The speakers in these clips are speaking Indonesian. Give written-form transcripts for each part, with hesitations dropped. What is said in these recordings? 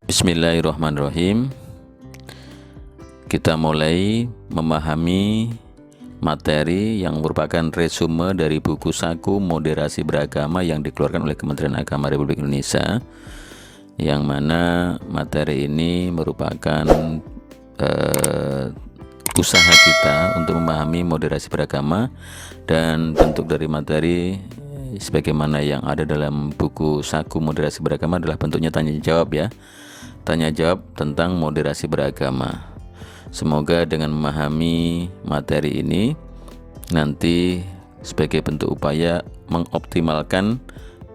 Bismillahirrahmanirrahim. Kita mulai memahami materi yang merupakan resume dari buku saku Moderasi Beragama yang dikeluarkan oleh Kementerian Agama Republik Indonesia, yang mana materi ini merupakan usaha kita untuk memahami moderasi beragama, dan bentuk dari materi sebagaimana yang ada dalam buku saku Moderasi Beragama adalah bentuknya tanya jawab ya. Tanya jawab tentang moderasi beragama. Semoga dengan memahami materi ini nanti sebagai bentuk upaya mengoptimalkan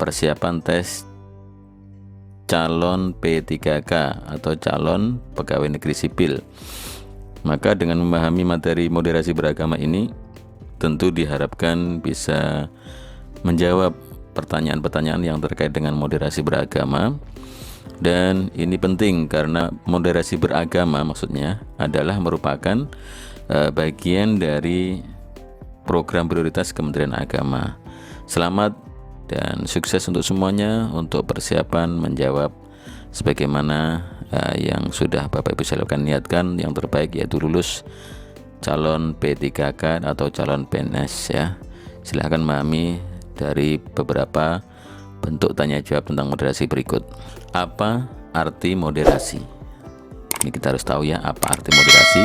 persiapan tes calon P3K atau calon pegawai negeri sipil. Maka dengan memahami materi moderasi beragama ini tentu diharapkan bisa menjawab pertanyaan-pertanyaan yang terkait dengan moderasi beragama. Dan ini penting karena moderasi beragama maksudnya adalah merupakan bagian dari program prioritas Kementerian Agama. Selamat dan sukses untuk semuanya untuk persiapan menjawab sebagaimana yang sudah Bapak Ibu sekalian niatkan, yang terbaik yaitu lulus calon P3K atau calon PNS ya. Silahkan memahami dari beberapa bentuk tanya jawab tentang moderasi berikut. Apa arti moderasi? Ini kita harus tahu ya, apa arti moderasi.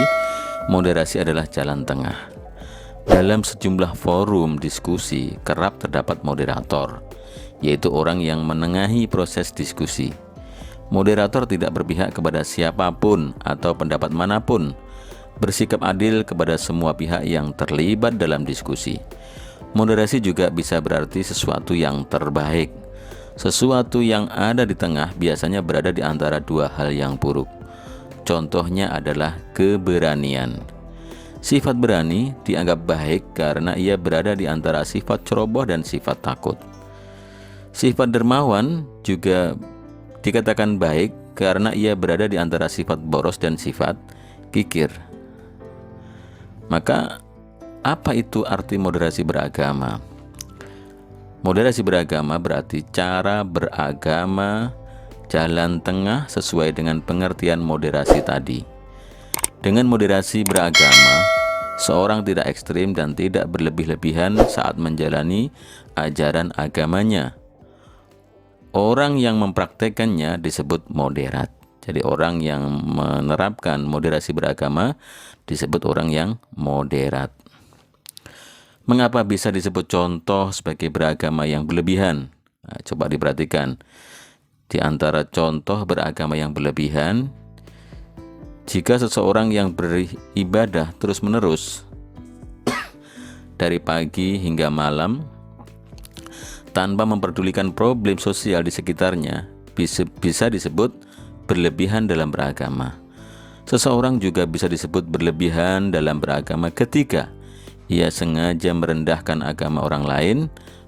Moderasi adalah jalan tengah. Dalam sejumlah forum diskusi kerap terdapat moderator, yaitu orang yang menengahi proses diskusi. Moderator tidak berpihak kepada siapapun atau pendapat manapun, bersikap adil kepada semua pihak yang terlibat dalam diskusi. Moderasi juga bisa berarti sesuatu yang terbaik. Sesuatu yang ada di tengah biasanya berada di antara dua hal yang buruk. Contohnya adalah keberanian. Sifat berani dianggap baik karena ia berada di antara sifat ceroboh dan sifat takut. Sifat dermawan juga dikatakan baik karena ia berada di antara sifat boros dan sifat kikir. Maka apa itu arti moderasi beragama? Moderasi beragama berarti cara beragama jalan tengah sesuai dengan pengertian moderasi tadi. Dengan moderasi beragama, seorang tidak ekstrim dan tidak berlebih-lebihan saat menjalani ajaran agamanya. Orang yang mempraktekannya disebut moderat. Jadi orang yang menerapkan moderasi beragama disebut orang yang moderat. Mengapa bisa disebut contoh sebagai beragama yang berlebihan? Nah, coba diperhatikan. Di antara contoh beragama yang berlebihan, jika seseorang yang beribadah terus-menerus dari pagi hingga malam tanpa memperdulikan problem sosial di sekitarnya, bisa disebut berlebihan dalam beragama. Seseorang juga bisa disebut berlebihan dalam beragama ketika ia sengaja merendahkan agama orang lain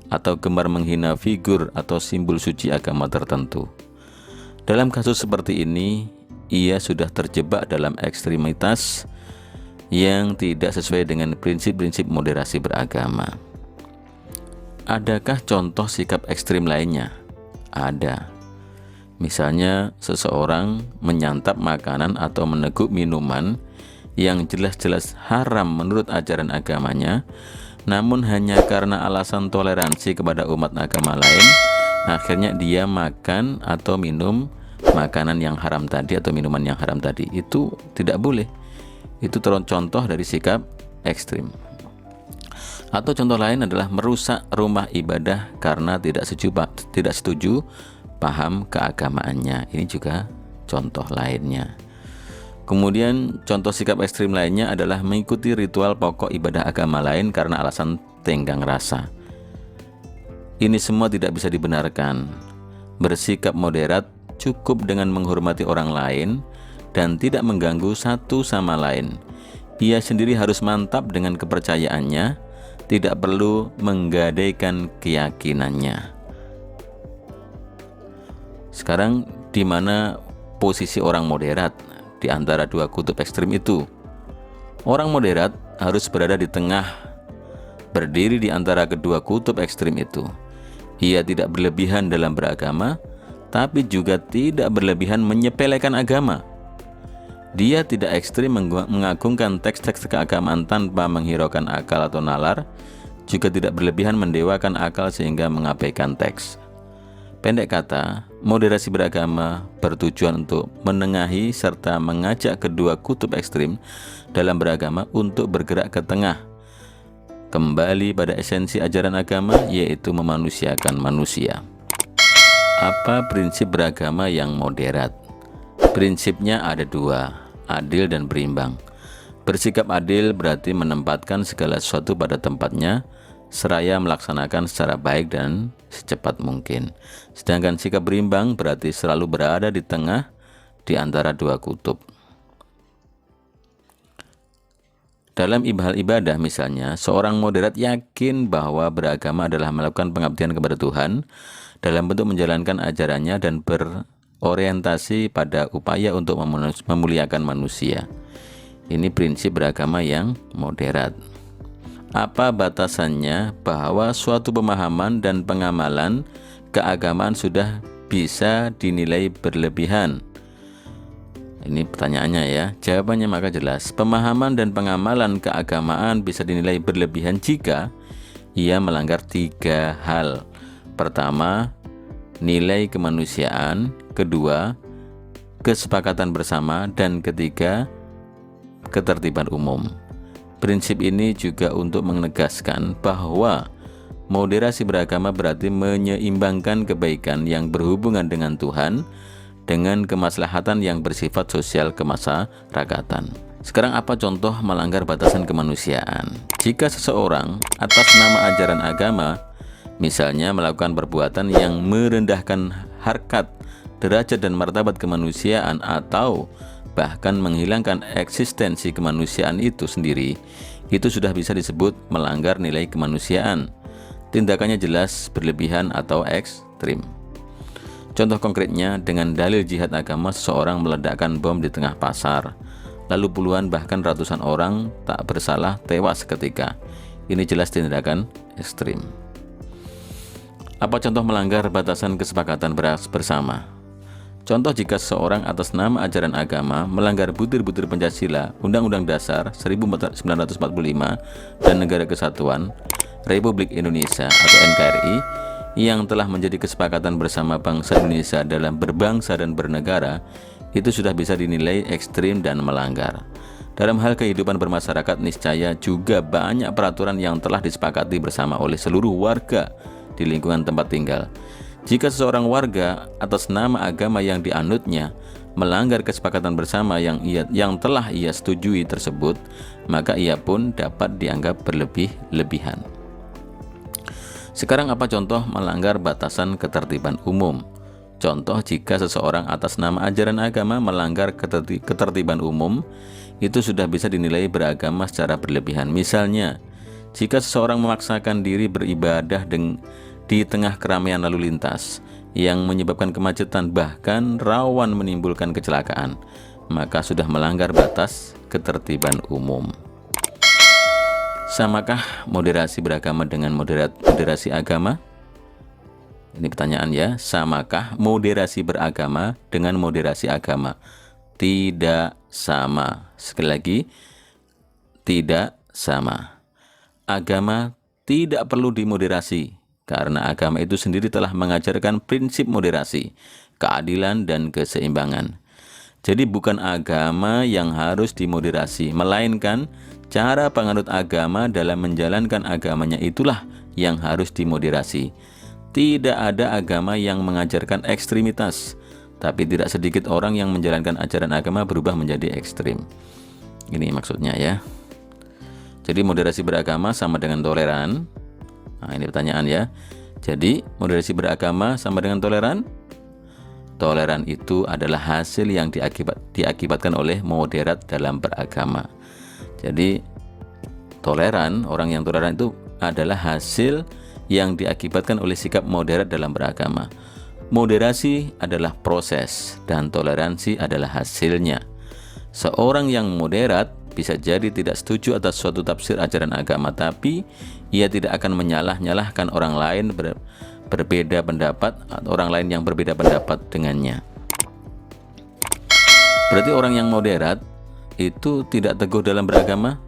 atau gemar menghina figur atau simbol suci agama tertentu. Dalam kasus seperti ini, ia sudah terjebak dalam ekstremitas yang tidak sesuai dengan prinsip-prinsip moderasi beragama. Adakah contoh sikap ekstrim lainnya? Ada. Misalnya, seseorang menyantap makanan atau meneguk minuman yang jelas-jelas haram menurut ajaran agamanya, namun hanya karena alasan toleransi kepada umat agama lain, akhirnya dia makan atau minum makanan yang haram tadi atau minuman yang haram tadi. Itu tidak boleh. Itu contoh dari sikap ekstrim. Atau contoh lain adalah merusak rumah ibadah karena tidak setuju paham keagamaannya. Ini juga contoh lainnya. Kemudian contoh sikap ekstrim lainnya adalah mengikuti ritual pokok ibadah agama lain karena alasan tenggang rasa. Ini semua tidak bisa dibenarkan. Bersikap moderat cukup dengan menghormati orang lain dan tidak mengganggu satu sama lain. Ia sendiri harus mantap dengan kepercayaannya, tidak perlu menggadaikan keyakinannya. Sekarang di mana posisi orang moderat di antara dua kutub ekstrim itu? Orang moderat harus berada di tengah, berdiri di antara kedua kutub ekstrim itu. Ia tidak berlebihan dalam beragama, tapi juga tidak berlebihan menyepelekan agama. Dia tidak ekstrim mengagungkan teks-teks keagamaan tanpa menghiraukan akal atau nalar, juga tidak berlebihan mendewakan akal sehingga mengabaikan teks. Pendek kata, moderasi beragama bertujuan untuk menengahi serta mengajak kedua kutub ekstrim dalam beragama untuk bergerak ke tengah, kembali pada esensi ajaran agama, yaitu memanusiakan manusia. Apa prinsip beragama yang moderat? Prinsipnya ada dua, adil dan berimbang. Bersikap adil berarti menempatkan segala sesuatu pada tempatnya, seraya melaksanakan secara baik dan secepat mungkin. Sedangkan sikap berimbang berarti selalu berada di tengah di antara dua kutub. Dalam hal ibadah misalnya, seorang moderat yakin bahwa beragama adalah melakukan pengabdian kepada Tuhan dalam bentuk menjalankan ajarannya dan berorientasi pada upaya untuk memuliakan manusia. Ini prinsip beragama yang moderat. Apa batasannya bahwa suatu pemahaman dan pengamalan keagamaan sudah bisa dinilai berlebihan? Ini pertanyaannya ya. Jawabannya maka jelas. Pemahaman dan pengamalan keagamaan bisa dinilai berlebihan jika ia melanggar tiga hal. Pertama, nilai kemanusiaan. Kedua, kesepakatan bersama. Dan ketiga, ketertiban umum. Prinsip ini juga untuk menegaskan bahwa moderasi beragama berarti menyeimbangkan kebaikan yang berhubungan dengan Tuhan dengan kemaslahatan yang bersifat sosial kemasyarakatan. Sekarang apa contoh melanggar batasan kemanusiaan? Jika seseorang atas nama ajaran agama, misalnya melakukan perbuatan yang merendahkan harkat, derajat dan martabat kemanusiaan atau bahkan menghilangkan eksistensi kemanusiaan itu sendiri, itu sudah bisa disebut melanggar nilai kemanusiaan. Tindakannya jelas berlebihan atau ekstrim. Contoh konkretnya, dengan dalil jihad agama, seseorang meledakkan bom di tengah pasar, lalu puluhan bahkan ratusan orang tak bersalah tewas seketika. Ini jelas tindakan ekstrim. Apa contoh melanggar batasan kesepakatan bersama? Contoh jika seseorang atas nama ajaran agama melanggar butir-butir Pancasila, Undang-Undang Dasar 1945 dan Negara Kesatuan Republik Indonesia atau NKRI yang telah menjadi kesepakatan bersama bangsa Indonesia dalam berbangsa dan bernegara, itu sudah bisa dinilai ekstrim dan melanggar. Dalam hal kehidupan bermasyarakat, niscaya juga banyak peraturan yang telah disepakati bersama oleh seluruh warga di lingkungan tempat tinggal. Jika seseorang warga atas nama agama yang dianutnya melanggar kesepakatan bersama yang telah ia setujui tersebut, maka ia pun dapat dianggap berlebih-lebihan. Sekarang apa contoh melanggar batasan ketertiban umum? Contoh jika seseorang atas nama ajaran agama melanggar ketertiban umum, itu sudah bisa dinilai beragama secara berlebihan. Misalnya, jika seseorang memaksakan diri beribadah di tengah keramaian lalu lintas yang menyebabkan kemacetan bahkan rawan menimbulkan kecelakaan, maka sudah melanggar batas ketertiban umum. Samakah moderasi beragama dengan moderasi agama? Ini pertanyaan ya. Samakah moderasi beragama dengan moderasi agama? Tidak sama. Sekali lagi, tidak sama. Agama tidak perlu dimoderasi, karena agama itu sendiri telah mengajarkan prinsip moderasi, keadilan, dan keseimbangan. Jadi bukan agama yang harus dimoderasi, melainkan cara penganut agama dalam menjalankan agamanya itulah yang harus dimoderasi. Tidak ada agama yang mengajarkan ekstremitas, tapi tidak sedikit orang yang menjalankan ajaran agama berubah menjadi ekstrim. Ini maksudnya ya. Jadi moderasi beragama sama dengan toleran. Nah, ini pertanyaan ya. Jadi, moderasi beragama sama dengan toleran? Toleran itu adalah hasil yang diakibatkan oleh moderat dalam beragama. Jadi toleran, orang yang toleran itu adalah hasil yang diakibatkan oleh sikap moderat dalam beragama. Moderasi adalah proses dan toleransi adalah hasilnya. Seorang yang moderat bisa jadi tidak setuju atas suatu tafsir ajaran agama, tapi ia tidak akan menyalah-nyalahkan orang lain berbeda pendapat atau orang lain yang berbeda pendapat dengannya. Berarti orang yang moderat itu tidak teguh dalam beragama?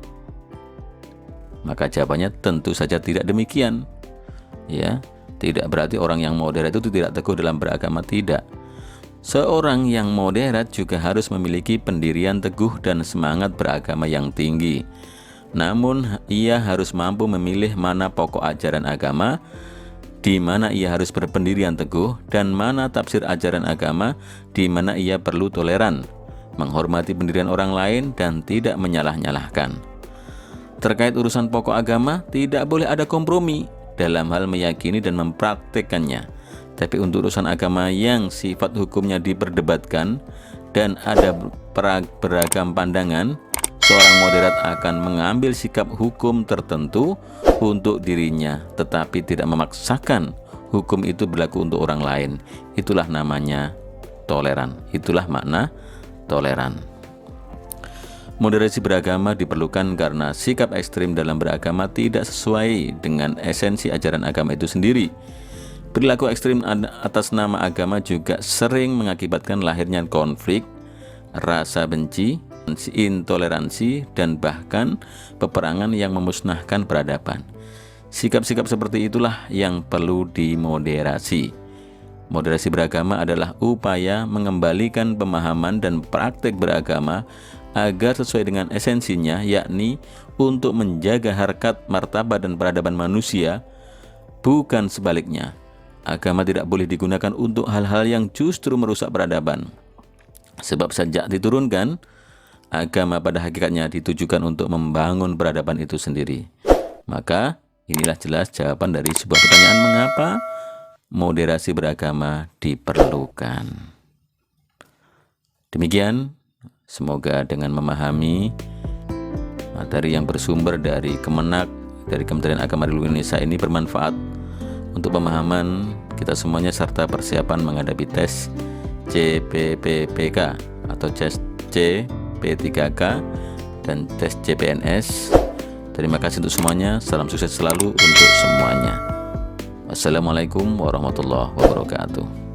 Maka jawabannya tentu saja tidak demikian. Ya, tidak berarti orang yang moderat itu tidak teguh dalam beragama, tidak. Seorang yang moderat juga harus memiliki pendirian teguh dan semangat beragama yang tinggi. Namun, ia harus mampu memilih mana pokok ajaran agama, di mana ia harus berpendirian teguh, dan mana tafsir ajaran agama, di mana ia perlu toleran, menghormati pendirian orang lain, dan tidak menyalah-nyalahkan. Terkait urusan pokok agama, tidak boleh ada kompromi dalam hal meyakini dan mempraktikkannya. Tapi untuk urusan agama yang sifat hukumnya diperdebatkan dan ada beragam pandangan, seorang moderat akan mengambil sikap hukum tertentu untuk dirinya, tetapi tidak memaksakan hukum itu berlaku untuk orang lain. Itulah namanya toleran. Itulah makna toleran. Moderasi beragama diperlukan karena sikap ekstrim dalam beragama tidak sesuai dengan esensi ajaran agama itu sendiri. Perilaku ekstrim atas nama agama juga sering mengakibatkan lahirnya konflik, rasa benci, intoleransi, dan bahkan peperangan yang memusnahkan peradaban. Sikap-sikap seperti itulah yang perlu dimoderasi. Moderasi beragama adalah upaya mengembalikan pemahaman dan praktek beragama agar sesuai dengan esensinya, yakni untuk menjaga harkat, martabat, dan peradaban manusia, bukan sebaliknya. Agama tidak boleh digunakan untuk hal-hal yang justru merusak peradaban. Sebab sejak diturunkan, agama pada hakikatnya ditujukan untuk membangun peradaban itu sendiri. Maka inilah jelas jawaban dari sebuah pertanyaan, mengapa moderasi beragama diperlukan. Demikian. Semoga dengan memahami materi yang bersumber dari Kemenak, dari Kementerian Agama Republik Indonesia ini bermanfaat untuk pemahaman kita semuanya serta persiapan menghadapi tes CPPPK atau tes CP3K dan tes CPNS. Terima kasih untuk semuanya. Salam sukses selalu untuk semuanya. Wassalamualaikum warahmatullahi wabarakatuh.